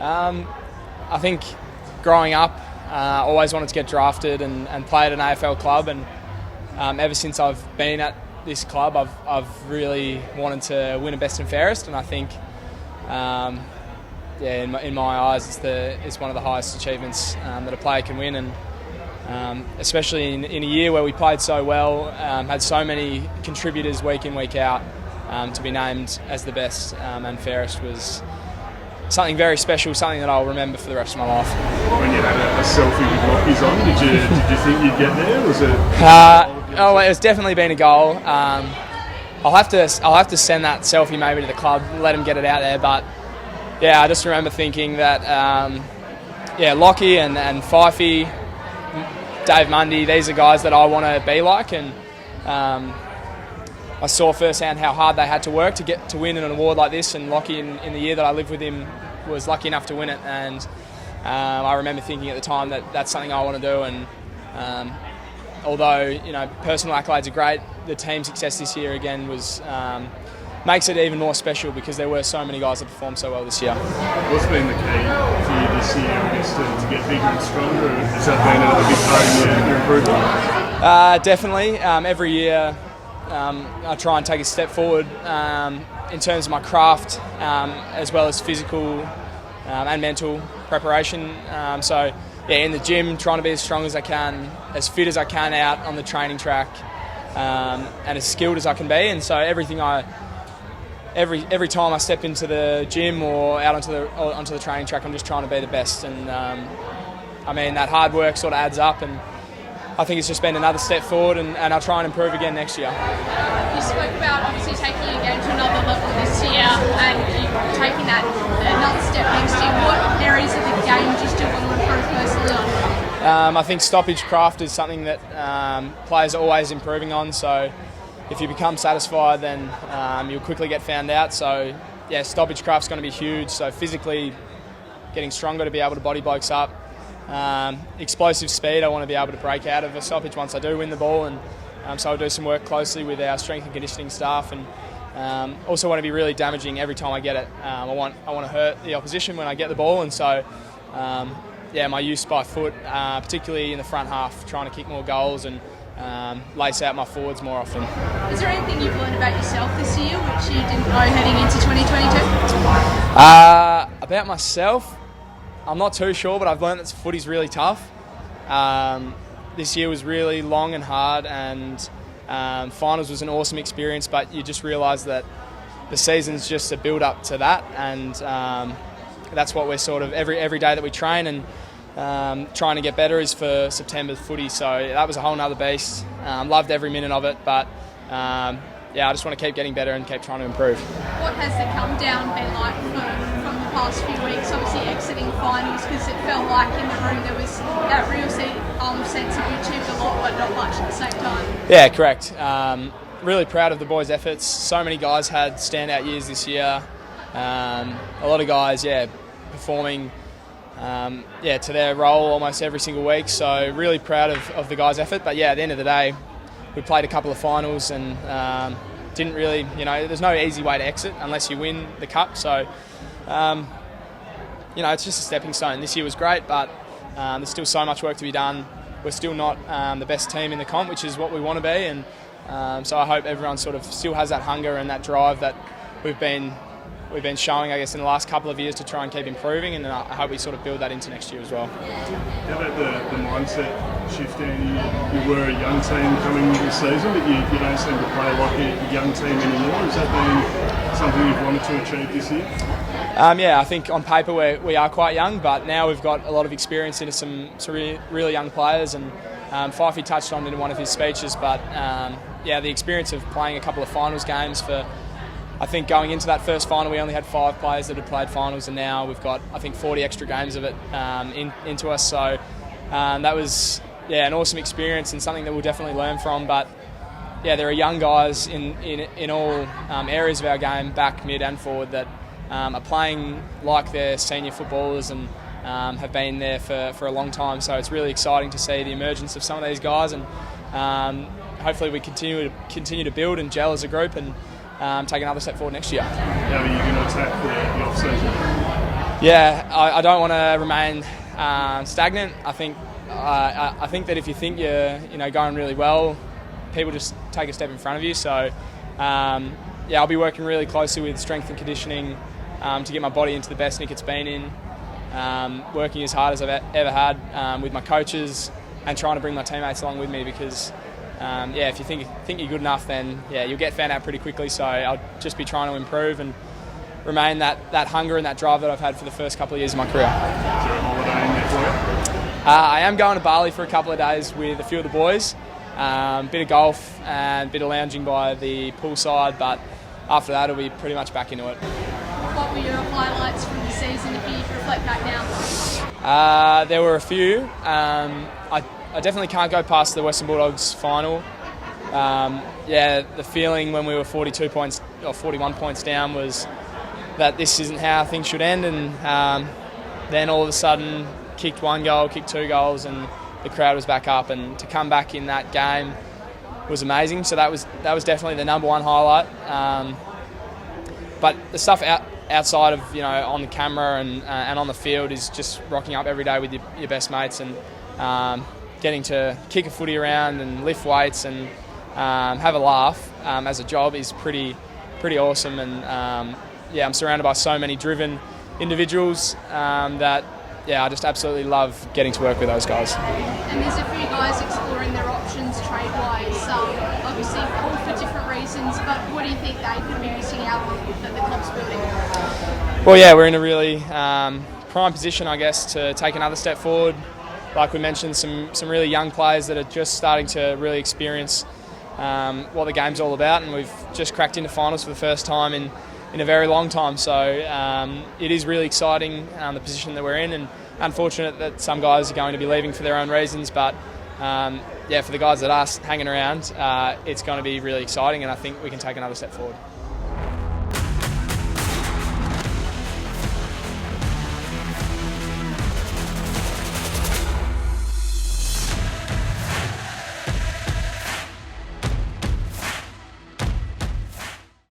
I think growing up, always wanted to get drafted and play at an AFL club, and ever since I've been at this club, I've really wanted to win a best and fairest, and I think, in my eyes, it's one of the highest achievements that a player can win, and especially in a year where we played so well, had so many contributors week in, week out, to be named as the best and fairest was something very special, something that I'll remember for the rest of my life. When you had a selfie with Lockies on, did you think you'd get there? Was it? It's definitely been a goal. I'll have to send that selfie maybe to the club, let them get it out there. But yeah, I just remember thinking that Lockie and Fifey, Dave Mundy, these are guys that I want to be like, and I saw firsthand how hard they had to work to get to win an award like this, and Lockie in the year that I lived with him was lucky enough to win it, and I remember thinking at the time that that's something I want to do, and although personal accolades are great, the team success this year again was makes it even more special because there were so many guys that performed so well this year. What's been the key for you this year, I guess, to get bigger and stronger? Has that been a big part of your improvement? Definitely. Every year I try and take a step forward in terms of my craft, as well as physical and mental preparation. In the gym, trying to be as strong as I can, as fit as I can out on the training track, and as skilled as I can be. And so every time I step into the gym or out onto the training track, I'm just trying to be the best. And that hard work sort of adds up, and I think it's just been another step forward, and I'll try and improve again next year. You spoke about obviously taking your game to another level this year, and you taking that another step next year. What areas of the game do you still want to improve personally on? I think stoppage craft is something that players are always improving on. So if you become satisfied, then you'll quickly get found out. So yeah, stoppage craft's going to be huge. So physically getting stronger to be able to body blokes up. Explosive speed, I want to be able to break out of a stoppage once I do win the ball, and so I'll do some work closely with our strength and conditioning staff, and also want to be really damaging every time I get it. I want to hurt the opposition when I get the ball, and so my use by foot, particularly in the front half, trying to kick more goals and lace out my forwards more often. Is there anything you've learned about yourself this year which you didn't know heading into 2022? About myself, I'm not too sure, but I've learned that footy's really tough. This year was really long and hard, and finals was an awesome experience, but you just realise that the season's just a build-up to that, and that's what we're sort of, every day that we train and trying to get better is for September footy, so that was a whole nother beast. Loved every minute of it, but I just want to keep getting better and keep trying to improve. What has the come down been like from the past few weeks? Obviously exiting finals, because it felt like in the room there was that real sense of you achieved a lot but not much at the same time. Yeah, correct. Really proud of the boys' efforts. So many guys had standout years this year. A lot of guys, performing to their role almost every single week. So really proud of the guys' effort. But at the end of the day, we played a couple of finals and didn't really, there's no easy way to exit unless you win the cup. So, it's just a stepping stone. This year was great, but there's still so much work to be done. We're still not the best team in the comp, which is what we want to be. And so I hope everyone sort of still has that hunger and that drive that we've been showing, I guess, in the last couple of years to try and keep improving, and I hope we sort of build that into next year as well. How about the mindset shift, Andy? You were a young team coming into the season, but you don't seem to play like a young team anymore. Has that been something you've wanted to achieve this year? I think on paper we are quite young, but now we've got a lot of experience into some really young players, and Fifey touched on it in one of his speeches, but the experience of playing a couple of finals games for, I think going into that first final we only had 5 players that had played finals, and now we've got, I think, 40 extra games of it into us, so that was an awesome experience and something that we'll definitely learn from. But there are young guys in all areas of our game, back, mid and forward, that are playing like they're senior footballers and have been there for a long time, so it's really exciting to see the emergence of some of these guys, and hopefully we continue to build and gel as a group and take another step forward next year. How are you going to attack the off-season? Yeah, I don't want to remain stagnant. I think that if you think you're going really well, people just take a step in front of you. So I'll be working really closely with strength and conditioning to get my body into the best nick it's been in. Working as hard as I've ever had with my coaches and trying to bring my teammates along with me because if you think you're good enough, then you'll get found out pretty quickly. So I'll just be trying to improve and remain that hunger and that drive that I've had for the first couple of years of my career. Is there a holiday in there for you? I am going to Bali for a couple of days with a few of the boys. Bit of golf and a bit of lounging by the poolside, but after that it'll be pretty much back into it. What were your highlights from the season if you reflect back now? There were a few. I definitely can't go past the Western Bulldogs final. The feeling when we were 42 points or 41 points down was that this isn't how things should end, and then all of a sudden kicked one goal, kicked two goals, and the crowd was back up, and to come back in that game was amazing. So that was definitely the number one highlight. But the stuff outside of on the camera and on the field is just rocking up every day with your best mates and getting to kick a footy around and lift weights and have a laugh as a job is pretty awesome. And I'm surrounded by so many driven individuals that I just absolutely love getting to work with those guys. And there's a few guys exploring their options trade-wise, obviously all for different reasons, but what do you think they could be missing out on that the club's building? Well, we're in a really prime position, I guess, to take another step forward. Like we mentioned, some really young players that are just starting to really experience what the game's all about, and we've just cracked into finals for the first time in a very long time. So it is really exciting, the position that we're in, and unfortunate that some guys are going to be leaving for their own reasons, but for the guys that are hanging around, it's going to be really exciting, and I think we can take another step forward.